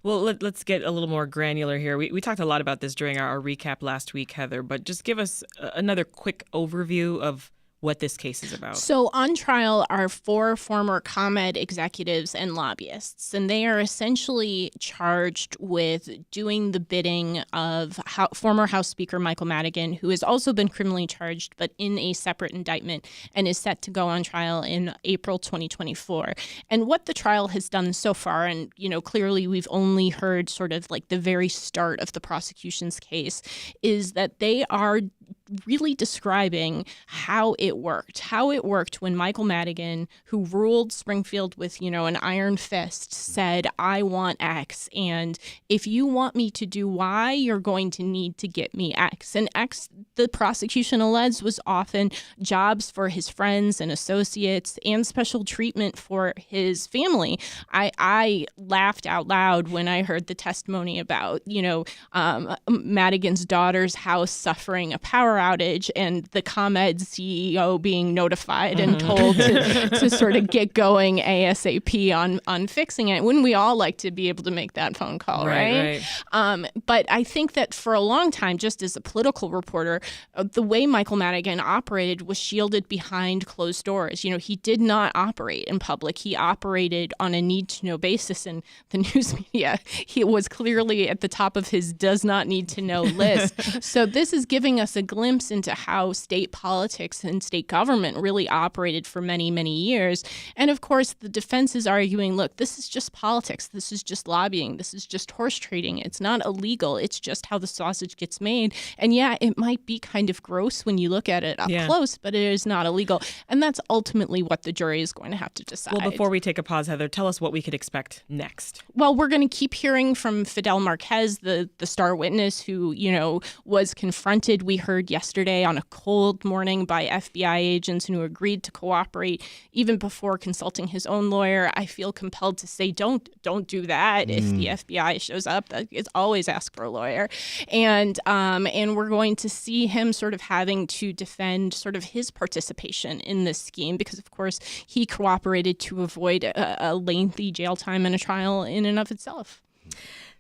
Well, let's get a little more granular here. We talked a lot about this during our recap last week, Heather, but just give us another quick overview of what this case is about. So on trial are 4 former ComEd executives and lobbyists, and they are essentially charged with doing the bidding of former House Speaker Michael Madigan, who has also been criminally charged, but in a separate indictment, and is set to go on trial in April 2024. And what the trial has done so far, and clearly we've only heard sort of like the very start of the prosecution's case, is that they are really describing how it worked when Michael Madigan, who ruled Springfield with, an iron fist, said, I want X, and if you want me to do Y, you're going to need to get me X. And X, the prosecution alleged, was often jobs for his friends and associates and special treatment for his family. I laughed out loud when I heard the testimony about, Madigan's daughter's house suffering a power outage and the ComEd CEO being notified and told to sort of get going ASAP on fixing it. Wouldn't we all like to be able to make that phone call, right? But I think that for a long time, just as a political reporter, the way Michael Madigan operated was shielded behind closed doors. He did not operate in public. He operated on a need-to-know basis, and the news media, he was clearly at the top of his does not need to know list. So this is giving us a glimpse into how state politics and state government really operated for many, many years. And of course, the defense is arguing, look, this is just politics. This is just lobbying. This is just horse trading. It's not illegal. It's just how the sausage gets made. And yeah, it might be kind of gross when you look at it up close, but it is not illegal. And that's ultimately what the jury is going to have to decide. Well, before we take a pause, Heather, tell us what we could expect next. Well, we're going to keep hearing from Fidel Marquez, the star witness who, was confronted, we heard yesterday, on a cold morning by FBI agents and who agreed to cooperate even before consulting his own lawyer. I feel compelled to say, don't do that. If the FBI shows up, it's always ask for a lawyer. And we're going to see him sort of having to defend sort of his participation in this scheme because, of course, he cooperated to avoid a lengthy jail time and a trial in and of itself.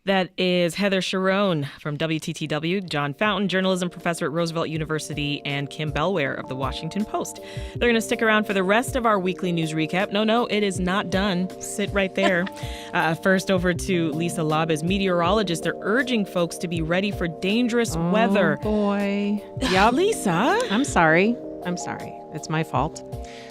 That is Heather Sharon from WTTW, John Fountain, journalism professor at Roosevelt University, and Kim Bellware of The Washington Post. They're going to stick around for the rest of our weekly news recap. No, it is not done. Sit right there. First, over to Lisa Labez. Meteorologists are urging folks to be ready for dangerous weather. Oh, boy. Yeah, Lisa. I'm sorry. It's my fault.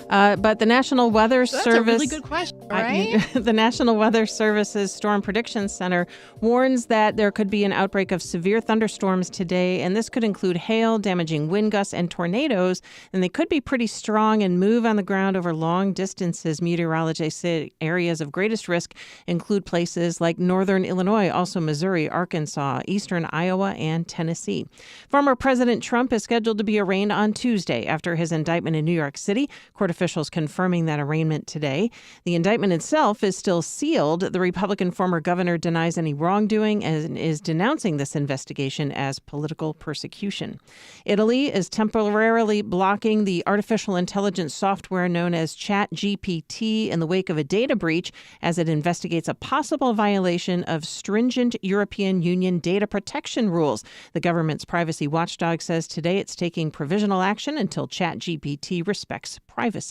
But the National Weather Service... That's a really good question, right? The National Weather Service's Storm Prediction Center warns that there could be an outbreak of severe thunderstorms today, and this could include hail, damaging wind gusts, and tornadoes, and they could be pretty strong and move on the ground over long distances. Meteorologists say areas of greatest risk include places like northern Illinois, also Missouri, Arkansas, eastern Iowa, and Tennessee. Former President Trump is scheduled to be arraigned on Tuesday after his indictment in New York City. Court officials confirming that arraignment today. The indictment itself is still sealed. The Republican former governor denies any wrongdoing and is denouncing this investigation as political persecution. Italy is temporarily blocking the artificial intelligence software known as ChatGPT in the wake of a data breach as it investigates a possible violation of stringent European Union data protection rules. The government's privacy watchdog says today it's taking provisional action until ChatGPT respects privacy.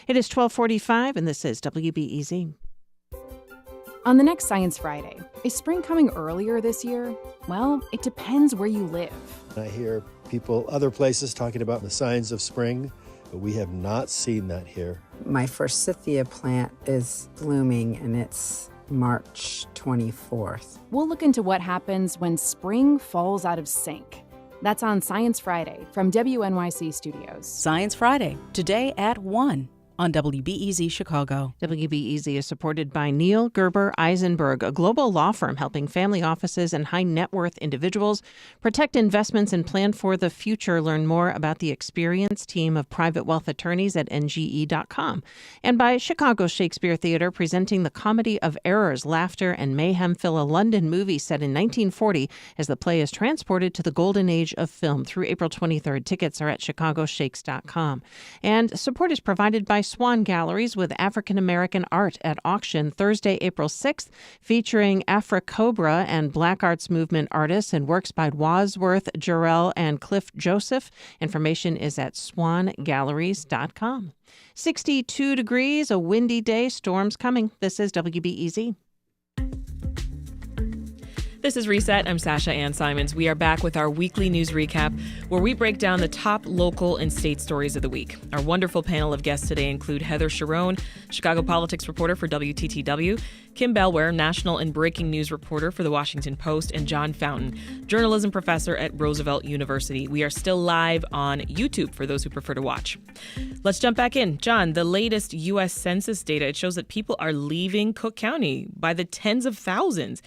It is 12:45, and this is WBEZ. On the next Science Friday, is spring coming earlier this year? Well, it depends where you live. I hear people other places talking about the signs of spring, but we have not seen that here. My forsythia plant is blooming, and it's March 24th. We'll look into what happens when spring falls out of sync. That's on Science Friday from WNYC Studios. Science Friday, today at 1 on WBEZ Chicago. WBEZ is supported by Neil Gerber Eisenberg, a global law firm helping family offices and high net worth individuals protect investments and plan for the future. Learn more about the experienced team of private wealth attorneys at NGE.com. And by Chicago Shakespeare Theater, presenting the comedy of errors, laughter, and mayhem fill a London movie set in 1940 as the play is transported to the golden age of film through April 23rd. Tickets are at chicagoshakes.com. And support is provided by Swan Galleries with African American art at auction Thursday, April 6th, featuring Afro-Cobra and Black Arts Movement artists and works by Wadsworth, Jarrell, and Cliff Joseph. Information is at swangalleries.com. 62 degrees, a windy day, storms coming. This is WBEZ. This is Reset. I'm Sasha-Ann Simons. We are back with our weekly news recap where we break down the top local and state stories of the week. Our wonderful panel of guests today include Heather Sharon, Chicago politics reporter for WTTW, Kim Bellware, national and breaking news reporter for The Washington Post, and John Fountain, journalism professor at Roosevelt University. We are still live on YouTube for those who prefer to watch. Let's jump back in. John, the latest U.S. Census data, it shows that people are leaving Cook County by the tens of thousands.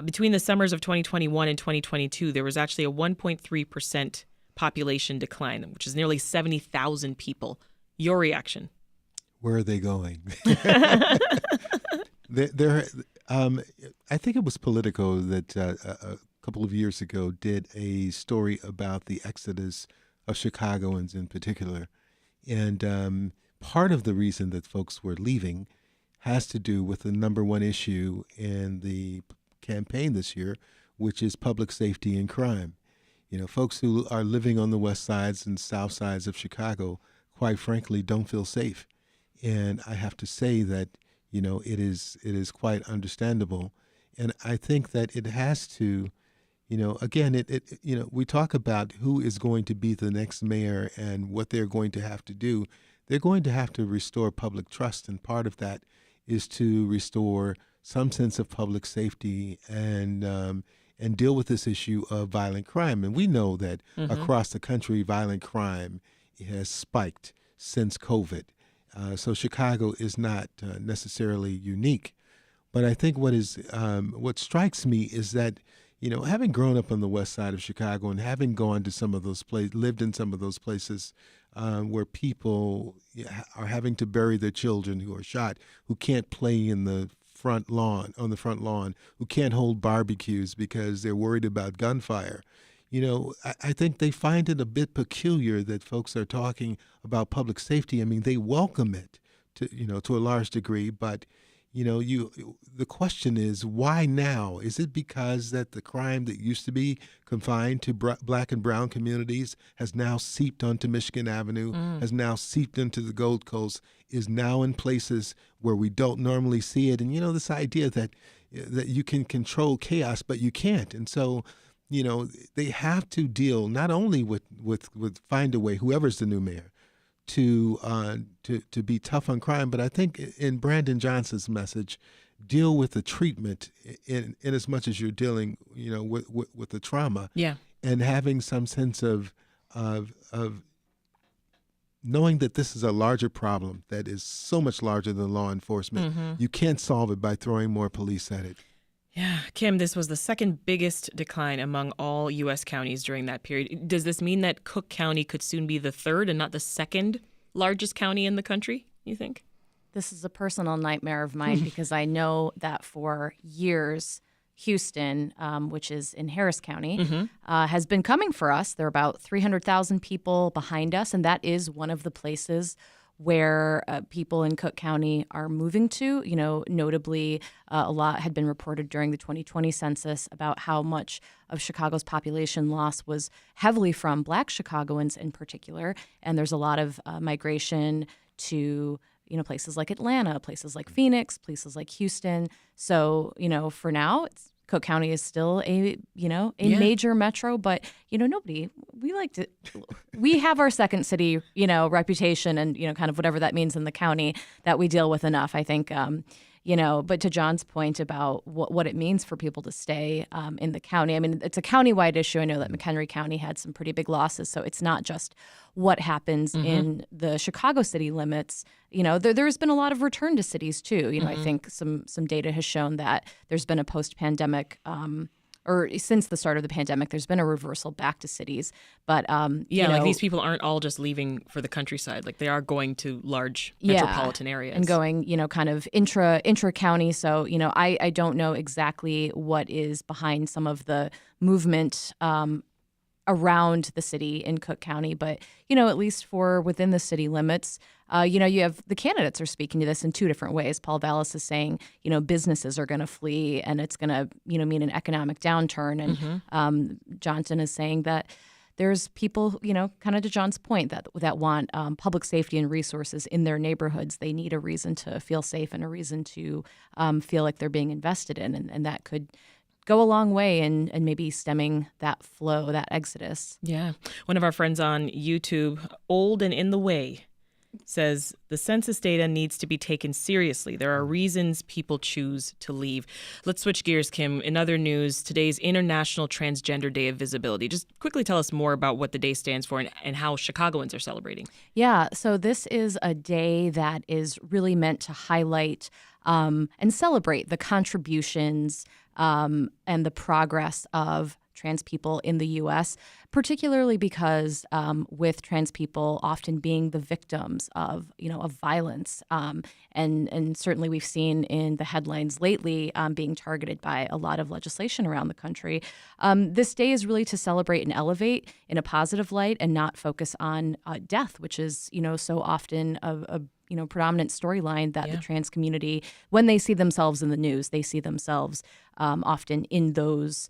Between the summers of 2021 and 2022, there was actually a 1.3% population decline, which is nearly 70,000 people. Your reaction? Where are they going? I think it was Politico that a couple of years ago did a story about the exodus of Chicagoans in particular. And part of the reason that folks were leaving has to do with the number one issue in the campaign this year, which is public safety and crime. You know, folks who are living on the west sides and south sides of Chicago, quite frankly, don't feel safe. And I have to say that, you know, it is quite understandable. And I think that it has to, you know, again, you know, we talk about who is going to be the next mayor and what they're going to have to do. They're going to have to restore public trust, and part of that is to restore some sense of public safety and deal with this issue of violent crime. And we know that across the country, violent crime has spiked since COVID. So Chicago is not necessarily unique. But I think what strikes me is that, you know, having grown up on the west side of Chicago and having gone to some of those places, lived in some of those places where people are having to bury their children who are shot, who can't play on the front lawn, who can't hold barbecues because they're worried about gunfire. You know, I think they find it a bit peculiar that folks are talking about public safety. I mean, they welcome it to a large degree, but you know, the question is, why now? Is it because that the crime that used to be confined to black and brown communities has now seeped onto Michigan Avenue, has now seeped into the Gold Coast, is now in places where we don't normally see it? And, you know, this idea that you can control chaos, but you can't. And so, you know, they have to deal not only with find a way, whoever's the new mayor, to be tough on crime, but I think in Brandon Johnson's message, deal with the treatment in as much as you're dealing, you know, with the trauma, and having some sense of knowing that this is a larger problem that is so much larger than law enforcement. You can't solve it by throwing more police at it. Yeah, Kim, this was the second biggest decline among all U.S. counties during that period. Does this mean that Cook County could soon be the third and not the second largest county in the country, you think? This is a personal nightmare of mine because I know that for years, Houston, which is in Harris County, has been coming for us. There are about 300,000 people behind us, and that is one of the places where people in Cook County are moving to. You know, notably, a lot had been reported during the 2020 census about how much of Chicago's population loss was heavily from Black Chicagoans in particular. And there's a lot of migration to, you know, places like Atlanta, places like Phoenix, places like Houston. So, you know, for now, Cook County is still a major metro, but, you know, we have our second city, you know, reputation and, you know, kind of whatever that means in the county that we deal with enough, I think, you know, but to John's point about what it means for people to stay in the county. I mean, it's a countywide issue. I know that McHenry County had some pretty big losses, so it's not just what happens in the Chicago city limits. You know, there's been a lot of return to cities too. You know, I think some data has shown that there's been a post-pandemic or since the start of the pandemic, there's been a reversal back to cities. But like these people aren't all just leaving for the countryside. Like they are going to large metropolitan areas and going, you know, kind of intra county. So, you know, I don't know exactly what is behind some of the movement around the city in Cook County, but, you know, at least for within the city limits, you know, you have the candidates are speaking to this in two different ways. Paul Vallis is saying, you know, businesses are going to flee and it's going to, you know, mean an economic downturn. And Johnson is saying that there's people, you know, kind of to John's point, that want public safety and resources in their neighborhoods. They need a reason to feel safe and a reason to feel like they're being invested in. And that could go a long way in maybe stemming that flow, that exodus. Yeah. One of our friends on YouTube, Old and in the Way, says the census data needs to be taken seriously. There are reasons people choose to leave. Let's switch gears, Kim. In other news, today's International Transgender Day of Visibility. Just quickly tell us more about what the day stands for and how Chicagoans are celebrating. Yeah, so this is a day that is really meant to highlight and celebrate the contributions and the progress of trans people in the U.S., particularly because with trans people often being the victims of violence, and certainly we've seen in the headlines lately being targeted by a lot of legislation around the country. This day is really to celebrate and elevate in a positive light and not focus on death, which is so often a predominant storyline that the trans community, when they see themselves in the news, they see themselves often in those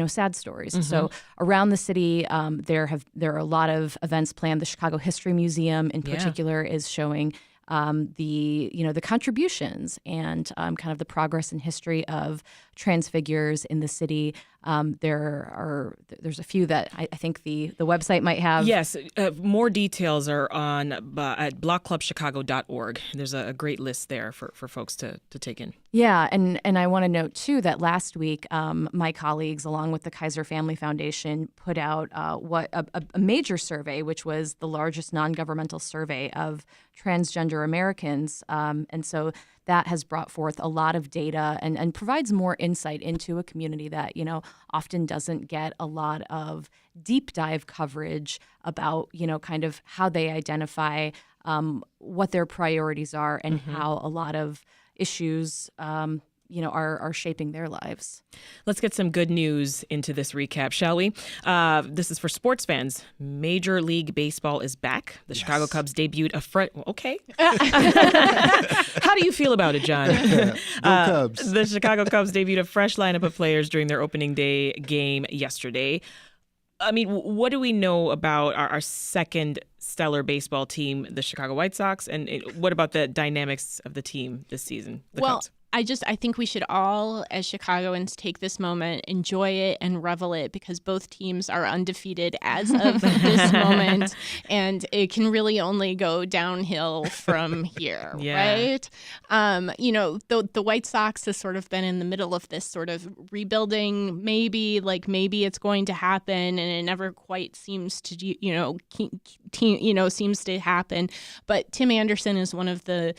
sad stories. Mm-hmm. So around the city, there are a lot of events planned. The Chicago History Museum, in particular, is showing the contributions and kind of the progress and history of trans figures in the city. There's a few that I think the website might have. Yes, more details are on at blockclubchicago.org. There's a great list there for folks to take in. Yeah, and I want to note, too, that last week my colleagues, along with the Kaiser Family Foundation, put out a major survey, which was the largest non-governmental survey of transgender Americans. And so that has brought forth a lot of data and provides more insight into a community that, often doesn't get a lot of deep dive coverage about, kind of how they identify, what their priorities are, and how a lot of issues are shaping their lives. Let's get some good news into this recap, shall we? This is for sports fans. Major League Baseball is back. The Chicago Cubs debuted okay. How do you feel about it, John? Go Cubs. The Chicago Cubs debuted a fresh lineup of players during their opening day game yesterday. I mean, what do we know about our second stellar baseball team, the Chicago White Sox? And what about the dynamics of the team this season, the Cubs? I think we should all, as Chicagoans, take this moment, enjoy it, and revel it, because both teams are undefeated as of this moment, and it can really only go downhill from here, right? The White Sox has sort of been in the middle of this sort of rebuilding. Maybe it's going to happen, and it never quite seems to, seems to happen. But Tim Anderson is one of the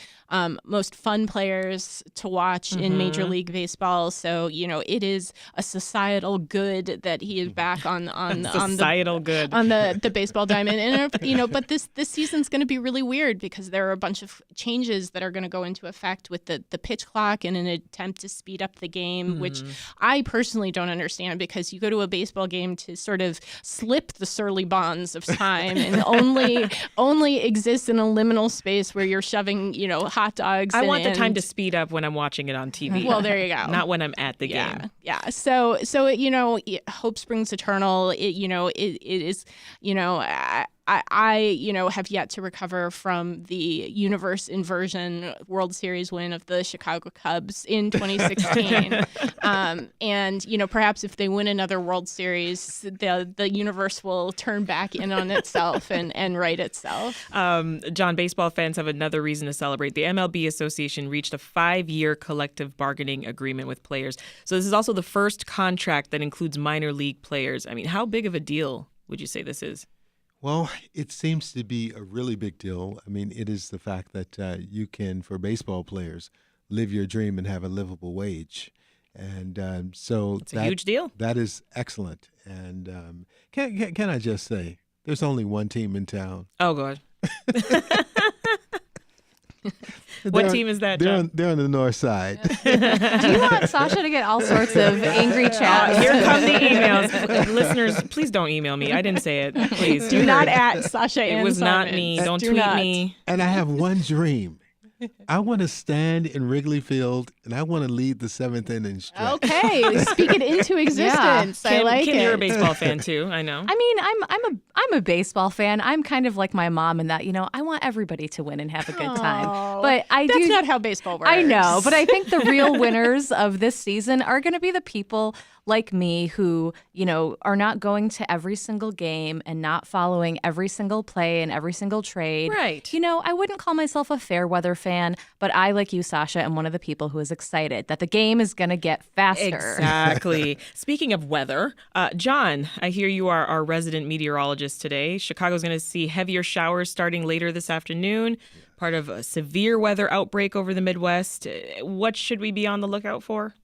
most fun players to watch in Major League Baseball, so it is a societal good that he is back on the baseball diamond. And but this season's going to be really weird because there are a bunch of changes that are going to go into effect with the pitch clock in an attempt to speed up the game, which I personally don't understand, because you go to a baseball game to sort of slip the surly bonds of time and only exist in a liminal space where you're shoving hot dogs. I want the time to speed up when I'm watching it on TV. Well, there you go. Not when I'm at the game. Yeah. So hope springs eternal. It is. I have yet to recover from the universe inversion World Series win of the Chicago Cubs in 2016. And perhaps if they win another World Series, the universe will turn back in on itself and right itself. John, baseball fans have another reason to celebrate. The MLB Association reached a 5-year collective bargaining agreement with players. So this is also the first contract that includes minor league players. I mean, how big of a deal would you say this is? Well, it seems to be a really big deal. I mean, it is the fact that you can, for baseball players, live your dream and have a livable wage. And so it's a huge deal. That is excellent. And can I just say, there's only one team in town. Oh, God. What team is that, John? They're on the north side. Do you want Sasha to get all sorts of angry chats? Here come the emails. Listeners, please don't email me. I didn't say it. Please. Do not at Sasha-Ann Simons. It was not me. Don't tweet me. And I have one dream. I want to stand in Wrigley Field, and I want to lead the 7th inning stretch. Okay, speak it into existence. Yeah. I like Kim, it. You're a baseball fan too. I know. I mean, I'm a baseball fan. I'm kind of like my mom in that I want everybody to win and have a good time. But that's not how baseball works. I know, but I think the real winners of this season are going to be the people like me who, are not going to every single game and not following every single play and every single trade. Right. I wouldn't call myself a fair weather fan, but I, like you, Sasha, am one of the people who is excited that the game is going to get faster. Exactly. Speaking of weather, John, I hear you are our resident meteorologist today. Chicago's going to see heavier showers starting later this afternoon, part of a severe weather outbreak over the Midwest. What should we be on the lookout for?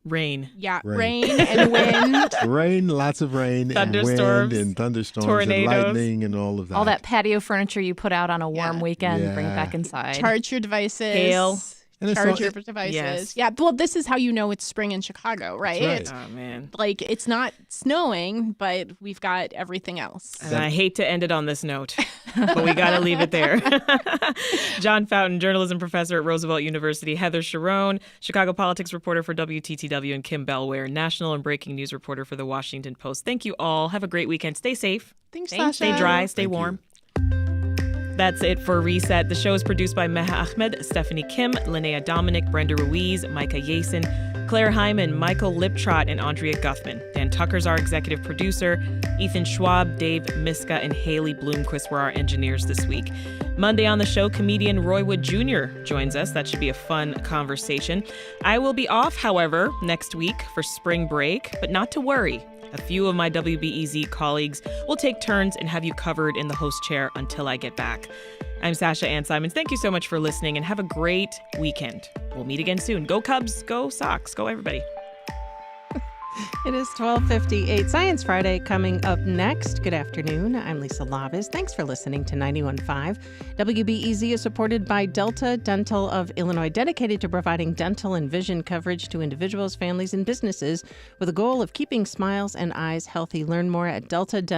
Rain. Yeah, Rain. rain and wind. Rain, lots of rain, Thunderstorms, and wind, and thunderstorms, tornadoes, and lightning, and all of that. All that patio furniture you put out on a warm weekend, bring it back inside. Charge your devices. Hail. And Charge your devices. Yes. Yeah, well, this is how you know it's spring in Chicago, right? That's right. Oh, man. Like, it's not snowing, but we've got everything else. And I hate to end it on this note, but we got to leave it there. John Fountain, journalism professor at Roosevelt University, Heather Sharon, Chicago politics reporter for WTTW, and Kim Bellware, national and breaking news reporter for The Washington Post. Thank you all. Have a great weekend. Stay safe. Thanks, Sasha. Stay dry. Stay warm. That's it for Reset. The show is produced by Meha Ahmed, Stephanie Kim, Linnea Dominic, Brenda Ruiz, Micah Yason, Claire Hyman, Michael Liptrot, and Andrea Guthman. Dan Tucker's our executive producer. Ethan Schwab, Dave Miska, and Haley Bloomquist were our engineers this week. Monday on the show, comedian Roy Wood Jr. joins us. That should be a fun conversation. I will be off, however, next week for spring break, but not to worry. A few of my WBEZ colleagues will take turns and have you covered in the host chair until I get back. I'm Sasha-Ann Simons. Thank you so much for listening, and have a great weekend. We'll meet again soon. Go Cubs, go Sox, go everybody. It is 12:58. Science Friday coming up next. Good afternoon. I'm Lisa Labas. Thanks for listening to 91.5. WBEZ is supported by Delta Dental of Illinois, dedicated to providing dental and vision coverage to individuals, families, and businesses with a goal of keeping smiles and eyes healthy. Learn more at Delta Dental.